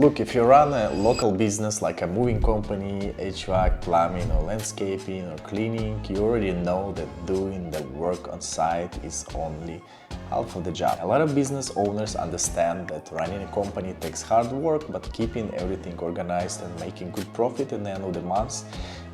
Look, if you run a local business like a moving company, HVAC, plumbing or landscaping or cleaning, you already know that doing the work on site is only half of the job. A lot of business owners understand that running a company takes hard work, but keeping everything organized and making good profit at the end of the month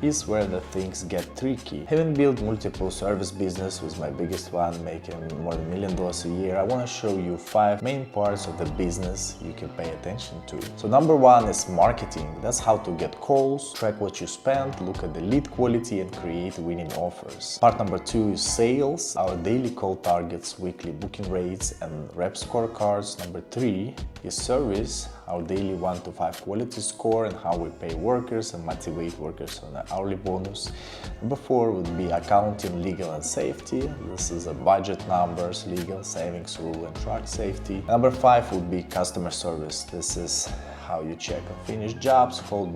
is where the things get tricky. Having built multiple service business, with my biggest one making more than $1 million a year, I want to show you 5 main parts of the business you can pay attention to. So number 1 is marketing. That's how to get calls, track what you spend, look at the lead quality and create winning offers. Part number 2 is sales, our daily call targets, weekly booking rates and rep scorecards. Number 3 is service, our daily 1 to 5 quality score and how we pay workers and motivate workers on an hourly bonus. Number 4 would be accounting, legal and safety. This is a budget numbers, legal, savings rule and truck safety. Number 5 would be customer service. This is how you check unfinished jobs, hold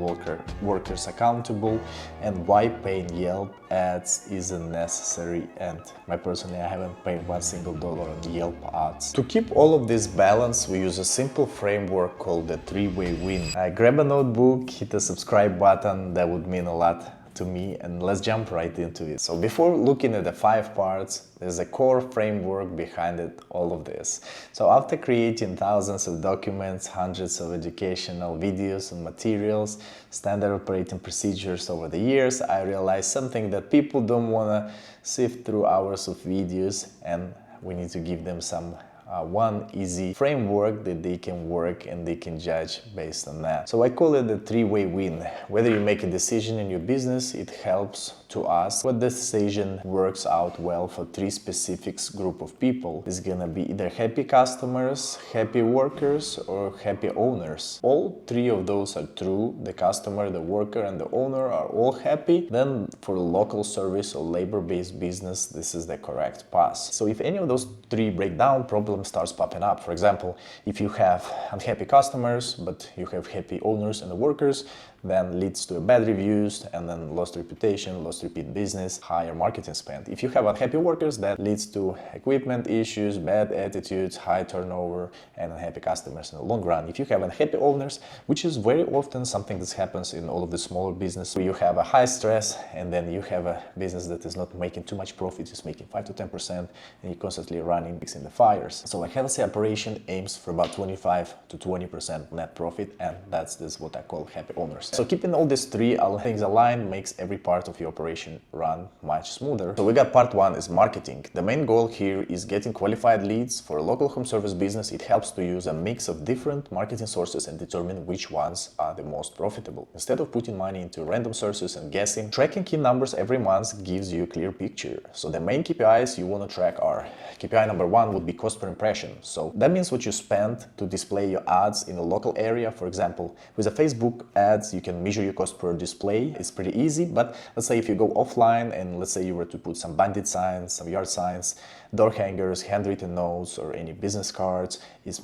workers accountable, and why paying Yelp ads isn't necessary. And personally, I haven't paid $1 single on Yelp ads. To keep all of this balance, we use a simple framework called the 3-way win. Grab a notebook, hit the subscribe button, that would mean a lot to me, and let's jump right into it. So before looking at the 5 parts, there's a core framework behind it, all of this. So after creating thousands of documents, hundreds of educational videos and materials, standard operating procedures over the years, I realized something that people don't want to sift through hours of videos, and we need to give them some one easy framework that they can work and they can judge based on that. So I call it the 3-way win. Whether you make a decision in your business, it helps to ask what decision works out well for 3 specific group of people. It's gonna be either happy customers, happy workers, or happy owners. All 3 of those are true. The customer, the worker, and the owner are all happy. Then for local service or labor-based business, this is the correct path. So if any of those 3 break down, problem starts popping up. For example, if you have unhappy customers, but you have happy owners and the workers, then leads to bad reviews and then lost reputation, lost repeat business, higher marketing spend. If you have unhappy workers, that leads to equipment issues, bad attitudes, high turnover, and unhappy customers in the long run. If you have unhappy owners, which is very often something that happens in all of the smaller business, where you have a high stress and then you have a business that is not making too much profit, it's making 5 to 10%, and you're constantly running, fixing the fires. So a healthy operation aims for about 25 to 20% net profit, and that's what I call happy owners. So keeping all these 3 things aligned makes every part of your operation run much smoother. So we got part 1 is marketing. The main goal here is getting qualified leads. For a local home service business, it helps to use a mix of different marketing sources and determine which ones are the most profitable. Instead of putting money into random sources and guessing, tracking key numbers every month gives you a clear picture. So the main KPIs you want to track are: KPI number 1 would be cost per impression. So that means what you spend to display your ads in a local area. For example, with a Facebook ads, you can measure your cost per display. It's pretty easy, but let's say if you go offline and let's say you were to put some bandit signs, some yard signs, door hangers, handwritten notes, or any business cards, it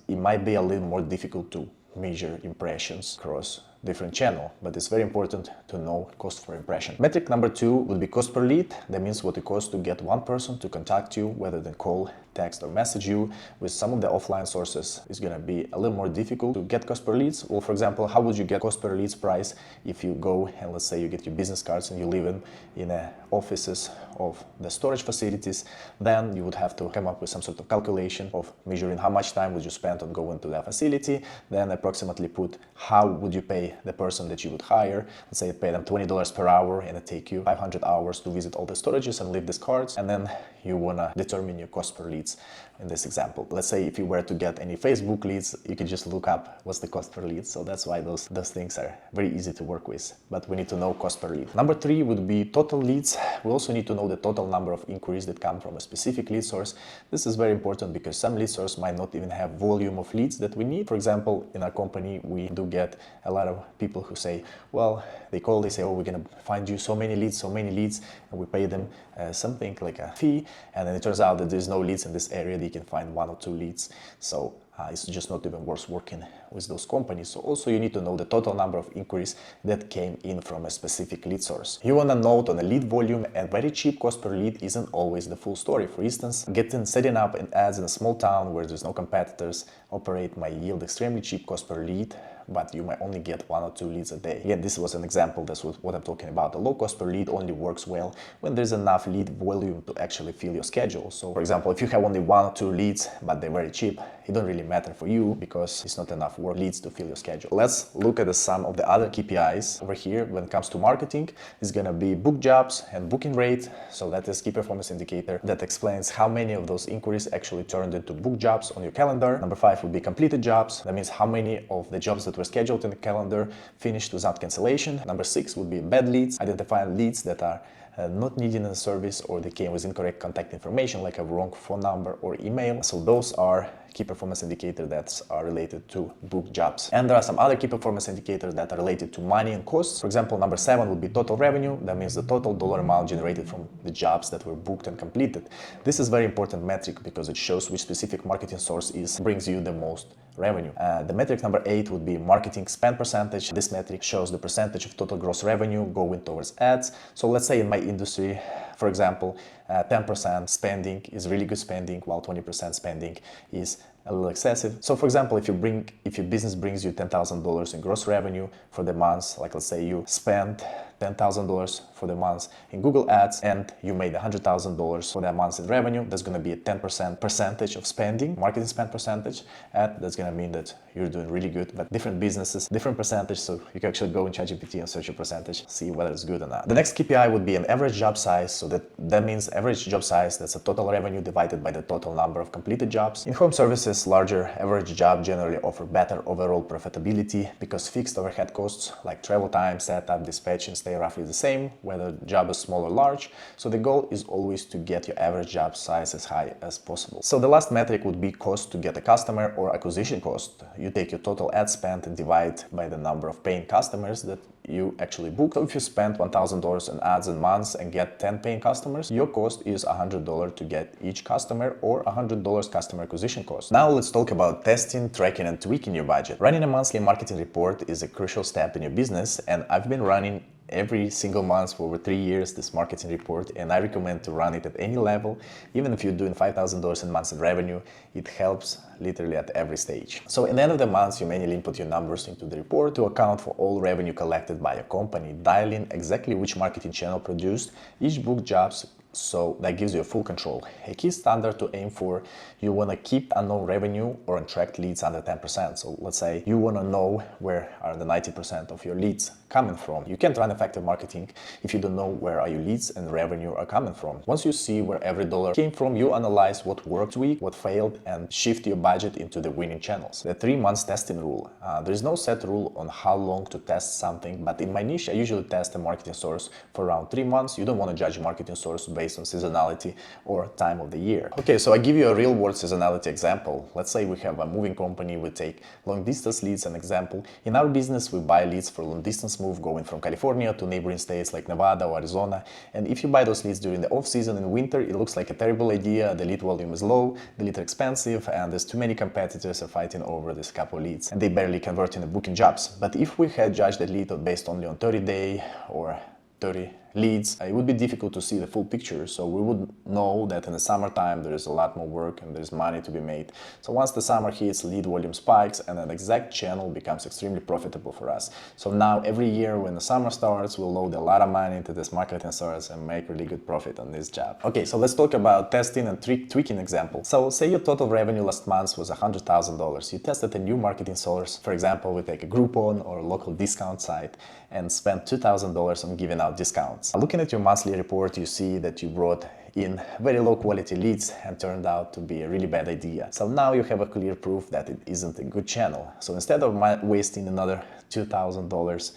might be a little more difficult to measure impressions across different channel, but it's very important to know cost per impression. Metric number 2 would be cost per lead. That means what it costs to get one person to contact you, whether they call, text, or message you. With some of the offline sources, it's going to be a little more difficult to get cost per leads. Well, for example, how would you get cost per leads price if you go and let's say you get your business cards and you live in offices of the storage facilities? Then you would have to come up with some sort of calculation of measuring how much time would you spend on going to that facility, then approximately put how would you pay the person that you would hire. Let's say you pay them $20 per hour and it take you 500 hours to visit all the storages and leave these cards, and then you want to determine your cost per leads in this example. Let's say if you were to get any Facebook leads, you could just look up what's the cost per lead. So that's why those things are very easy to work with, but we need to know cost per lead. Number 3 would be total leads. We also need to know the total number of inquiries that come from a specific lead source. This is very important because some lead source might not even have volume of leads that we need. For example, in our company, we do get a lot of people who say, well, they call, they say, oh, we're going to find you so many leads, and we pay them something like a fee, and then it turns out that there's no leads in this area. They can find 1 or 2 leads. So it's just not even worth working with those companies. So also you need to know the total number of inquiries that came in from a specific lead source. You want to note on a lead volume, a very cheap cost per lead isn't always the full story. For instance, setting up an ads in a small town where there's no competitors operate might yield extremely cheap cost per lead, but you might only get 1 or 2 leads a day. Again, this was an example. That's what I'm talking about. The low cost per lead only works well when there's enough lead volume to actually fill your schedule. So for example, if you have only 1 or 2 leads, but they're very cheap, it don't really matter for you because it's not enough work leads to fill your schedule. Let's look at some of the other KPIs over here. When it comes to marketing, it's gonna be book jobs and booking rate. So that is key performance indicator that explains how many of those inquiries actually turned into book jobs on your calendar. Number 5 would be completed jobs. That means how many of the jobs that were scheduled in the calendar finished without cancellation. Number 6 would be bad leads, identifying leads that are not needing a service or they came with incorrect contact information like a wrong phone number or email. So those are key performance indicators that are related to book jobs. And there are some other key performance indicators that are related to money and costs. For example, number 7 would be total revenue. That means the total dollar amount generated from the jobs that were booked and completed. This is a very important metric because it shows which specific marketing source brings you the most revenue. The metric number 8 would be marketing spend percentage. This metric shows the percentage of total gross revenue going towards ads. So let's say in my industry, for example, 10% spending is really good spending, while 20% spending is a little excessive. So for example, if your business brings you $10,000 in gross revenue for the month, like let's say you spend $10,000 for the month in Google Ads and you made $100,000 for that month in revenue, that's going to be a 10% percentage of spending, marketing spend percentage, and that's going to mean that you're doing really good. But different businesses, different percentage, so you can actually go in ChatGPT and search your percentage, see whether it's good or not. The next KPI would be an average job size. So that means average job size, that's a total revenue divided by the total number of completed jobs. In home services, larger average job generally offer better overall profitability because fixed overhead costs like travel time, setup, dispatch, and stay roughly the same, whether the job is small or large. So the goal is always to get your average job size as high as possible. So the last metric would be cost to get a customer or acquisition cost. You take your total ad spend and divide by the number of paying customers that you actually booked. So if you spend $1,000 in ads in months and get 10 paying customers, your cost is $100 to get each customer or $100 customer acquisition cost. Now let's talk about testing, tracking, and tweaking your budget. Running a monthly marketing report is a crucial step in your business, and I've been running every single month for over 3 years this marketing report, and I recommend to run it at any level. Even if you're doing $5,000 in months in revenue, it helps literally at every stage. So at the end of the month, you manually input your numbers into the report to account for all revenue collected by your company, dial in exactly which marketing channel produced each book jobs. So that gives you a full control. A key standard to aim for, you want to keep unknown revenue or untracked leads under 10%. So let's say you want to know where are the 90% of your leads coming from. You can't run effective marketing if you don't know where are your leads and revenue are coming from. Once you see where every dollar came from, you analyze what worked week, what failed, and shift your budget into the winning channels. The 3 months testing rule. There is no set rule on how long to test something, but in my niche, I usually test a marketing source for around 3 months. You don't want to judge marketing source based on seasonality or time of the year. Okay, so I give you a real world seasonality example. Let's say we have a moving company, we take long distance leads, an example. In our business, we buy leads for long distance move going from California to neighboring states like Nevada or Arizona. And if you buy those leads during the off season in winter, it looks like a terrible idea. The lead volume is low, the leads are expensive, and there's too many competitors are fighting over this couple leads, and they barely convert into booking jobs. But if we had judged that lead based only on 30-day or 30 leads, it would be difficult to see the full picture. So we would know that in the summertime there is a lot more work and there's money to be made. So once the summer hits, lead volume spikes and an exact channel becomes extremely profitable for us. So now every year when the summer starts, we'll load a lot of money into this marketing source and make really good profit on this job. Okay, so let's talk about testing and tweaking example. So say your total revenue last month was $100,000. You tested a new marketing source. For example, we take a Groupon or a local discount site and spend $2,000 on giving out discounts. Looking at your monthly report, you see that you brought in very low quality leads and turned out to be a really bad idea. So now you have a clear proof that it isn't a good channel. So instead of wasting another $2,000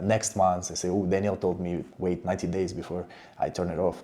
next month, I say, oh, Daniel told me wait 90 days before I turn it off.